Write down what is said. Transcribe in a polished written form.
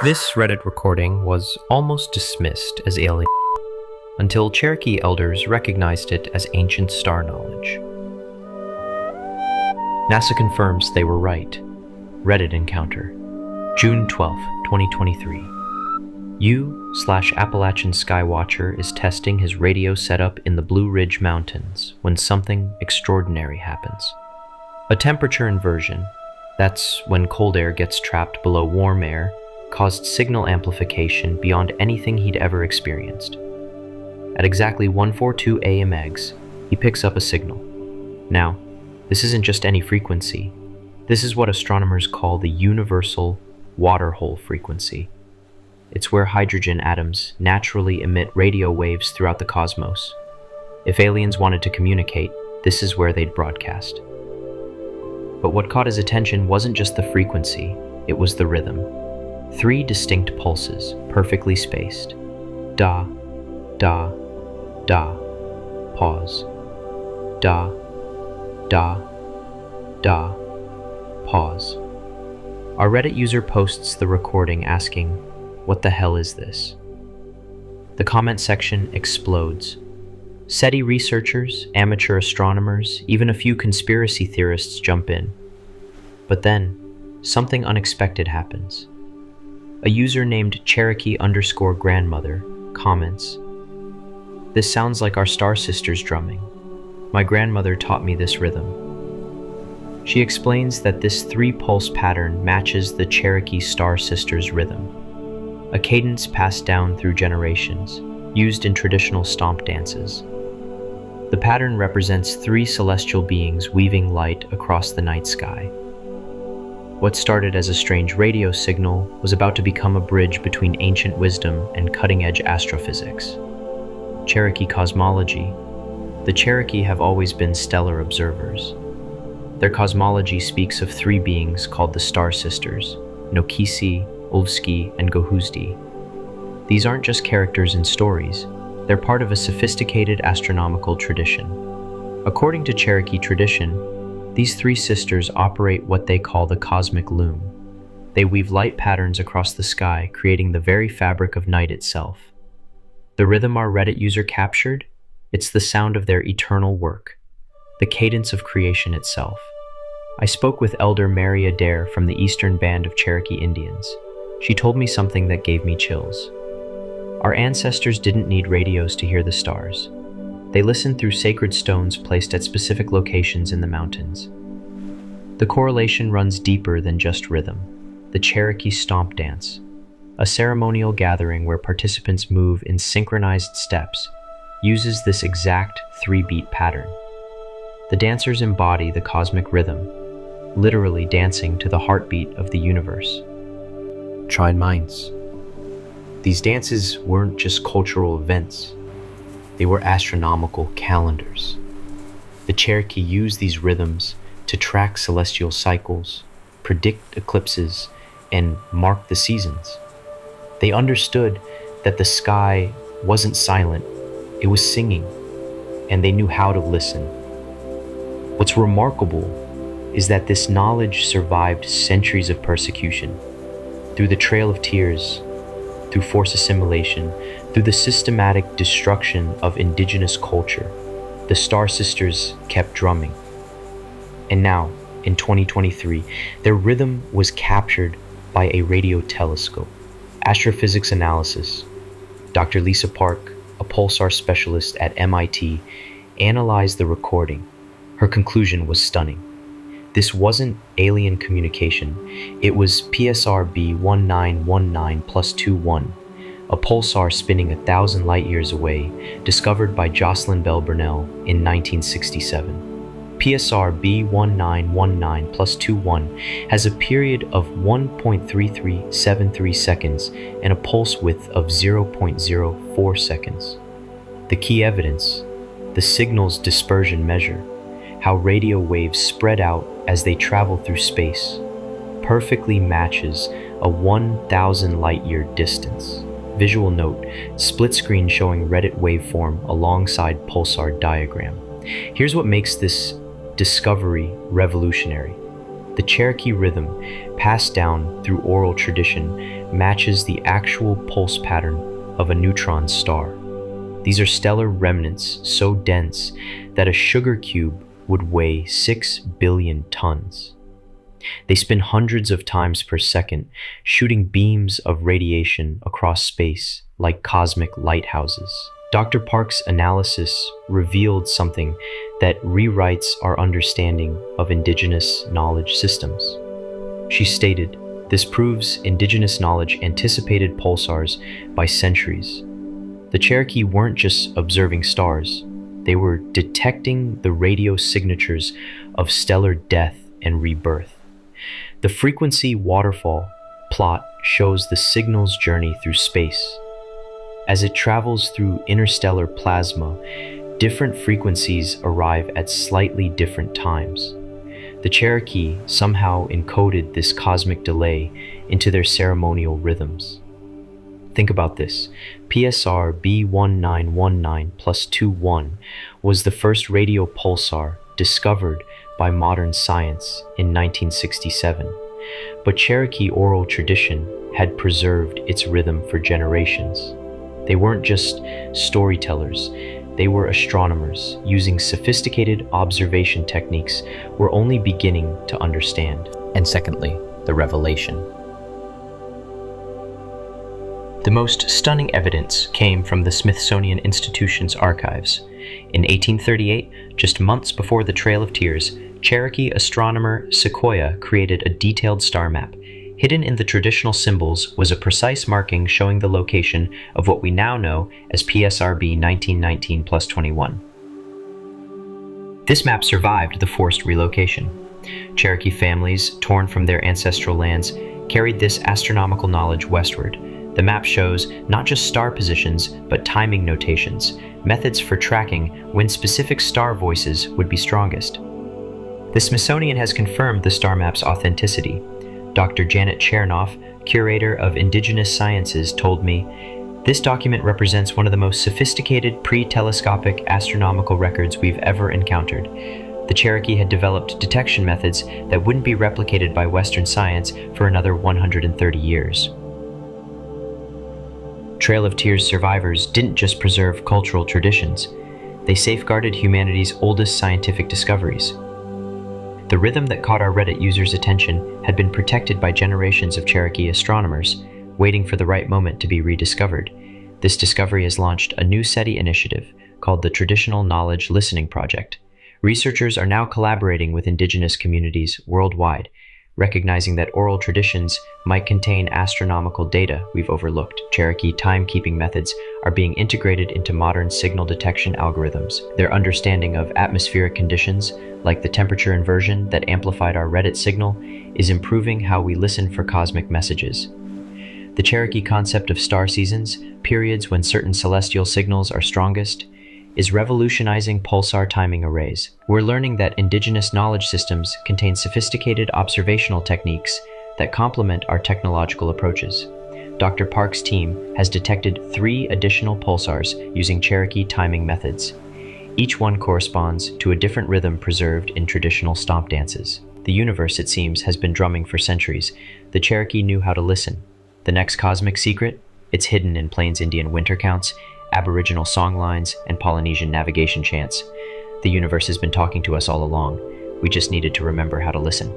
This Reddit recording was almost dismissed as alien until Cherokee elders recognized it as ancient star knowledge. NASA confirms they were right. Reddit encounter, June 12, 2023. U/Appalachian Skywatcher is testing his radio setup in the Blue Ridge Mountains when something extraordinary happens. A temperature inversion, that's when cold air gets trapped below warm air, caused signal amplification beyond anything he'd ever experienced. At exactly 1:42 a.m. eggs, he picks up a signal. Now, this isn't just any frequency. This is what astronomers call the universal waterhole frequency. It's where hydrogen atoms naturally emit radio waves throughout the cosmos. If aliens wanted to communicate, this is where they'd broadcast. But what caught his attention wasn't just the frequency, it was the rhythm. 3 distinct pulses, perfectly spaced. Da, da, da, pause. Da, da, da, pause. Our Reddit user posts the recording asking, "What the hell is this?" The comment section explodes. SETI researchers, amateur astronomers, even a few conspiracy theorists jump in. But then, something unexpected happens. A user named Cherokee_grandmother comments, "This sounds like our star sisters drumming. My grandmother taught me this rhythm." She explains that this 3-pulse pattern matches the Cherokee star sisters rhythm, a cadence passed down through generations, used in traditional stomp dances. The pattern represents 3 celestial beings weaving light across the night sky. What started as a strange radio signal was about to become a bridge between ancient wisdom and cutting-edge astrophysics. Cherokee cosmology. The Cherokee have always been stellar observers. Their cosmology speaks of 3 beings called the Star Sisters, Nokisi, Ulvski, and Gohuzdi. These aren't just characters in stories, they're part of a sophisticated astronomical tradition. According to Cherokee tradition, these 3 sisters operate what they call the cosmic loom. They weave light patterns across the sky, creating the very fabric of night itself. The rhythm our Reddit user captured? It's the sound of their eternal work, the cadence of creation itself. I spoke with Elder Mary Adair from the Eastern Band of Cherokee Indians. She told me something that gave me chills. Our ancestors didn't need radios to hear the stars. They listened through sacred stones placed at specific locations in the mountains. The correlation runs deeper than just rhythm. The Cherokee Stomp Dance, a ceremonial gathering where participants move in synchronized steps, uses this exact 3-beat pattern. The dancers embody the cosmic rhythm, literally dancing to the heartbeat of the universe. Tried minds. These dances weren't just cultural events. They were astronomical calendars. The Cherokee used these rhythms to track celestial cycles, predict eclipses, and mark the seasons. They understood that the sky wasn't silent, it was singing, and they knew how to listen. What's remarkable is that this knowledge survived centuries of persecution. Through the Trail of Tears, through forced assimilation, through the systematic destruction of indigenous culture, the Star Sisters kept drumming. And now, in 2023, their rhythm was captured by a radio telescope. Astrophysics analysis. Dr. Lisa Park, a Pulsar specialist at MIT, analyzed the recording. Her conclusion was stunning. This wasn't alien communication, it was PSR B1919+21, a pulsar spinning 1,000 light-years away, discovered by Jocelyn Bell Burnell in 1967. PSR B1919+21 has a period of 1.3373 seconds and a pulse width of 0.04 seconds. The key evidence, the signal's dispersion measure, how radio waves spread out as they travel through space, perfectly matches a 1,000 light-year distance. Visual note, split screen showing Reddit waveform alongside Pulsar diagram. Here's what makes this discovery revolutionary. The Cherokee rhythm, passed down through oral tradition, matches the actual pulse pattern of a neutron star. These are stellar remnants so dense that a sugar cube would weigh 6 billion tons. They spin hundreds of times per second, shooting beams of radiation across space like cosmic lighthouses. Dr. Park's analysis revealed something that rewrites our understanding of indigenous knowledge systems. She stated, "This proves indigenous knowledge anticipated pulsars by centuries." The Cherokee weren't just observing stars, they were detecting the radio signatures of stellar death and rebirth. The frequency waterfall plot shows the signal's journey through space. As it travels through interstellar plasma, different frequencies arrive at slightly different times. The Cherokee somehow encoded this cosmic delay into their ceremonial rhythms. Think about this. PSR B1919 plus 21 was the first radio pulsar discovered by modern science in 1967, but Cherokee oral tradition had preserved its rhythm for generations. They weren't just storytellers, they were astronomers using sophisticated observation techniques we're only beginning to understand. And secondly, the revelation. The most stunning evidence came from the Smithsonian Institution's archives. In 1838, just months before the Trail of Tears, Cherokee astronomer Sequoyah created a detailed star map. Hidden in the traditional symbols was a precise marking showing the location of what we now know as PSRB 1919 plus 21. This map survived the forced relocation. Cherokee families, torn from their ancestral lands, carried this astronomical knowledge westward. The map shows not just star positions, but timing notations, methods for tracking when specific star voices would be strongest. The Smithsonian has confirmed the star map's authenticity. Dr. Janet Chernoff, curator of Indigenous Sciences, told me, "This document represents one of the most sophisticated pre-telescopic astronomical records we've ever encountered." The Cherokee had developed detection methods that wouldn't be replicated by Western science for another 130 years. Trail of Tears survivors didn't just preserve cultural traditions, they safeguarded humanity's oldest scientific discoveries. The rhythm that caught our Reddit users' attention had been protected by generations of Cherokee astronomers, waiting for the right moment to be rediscovered. This discovery has launched a new SETI initiative called the Traditional Knowledge Listening Project. Researchers are now collaborating with indigenous communities worldwide, recognizing that oral traditions might contain astronomical data we've overlooked. Cherokee timekeeping methods are being integrated into modern signal detection algorithms. Their understanding of atmospheric conditions, like the temperature inversion that amplified our Reddit signal, is improving how we listen for cosmic messages. The Cherokee concept of star seasons, periods when certain celestial signals are strongest, is revolutionizing pulsar timing arrays. We're learning that indigenous knowledge systems contain sophisticated observational techniques that complement our technological approaches. Dr. Park's team has detected 3 additional pulsars using Cherokee timing methods. Each one corresponds to a different rhythm preserved in traditional stomp dances. The universe, it seems, has been drumming for centuries. The Cherokee knew how to listen. The next cosmic secret? It's hidden in Plains Indian winter counts, Aboriginal songlines, and Polynesian navigation chants. The universe has been talking to us all along. We just needed to remember how to listen.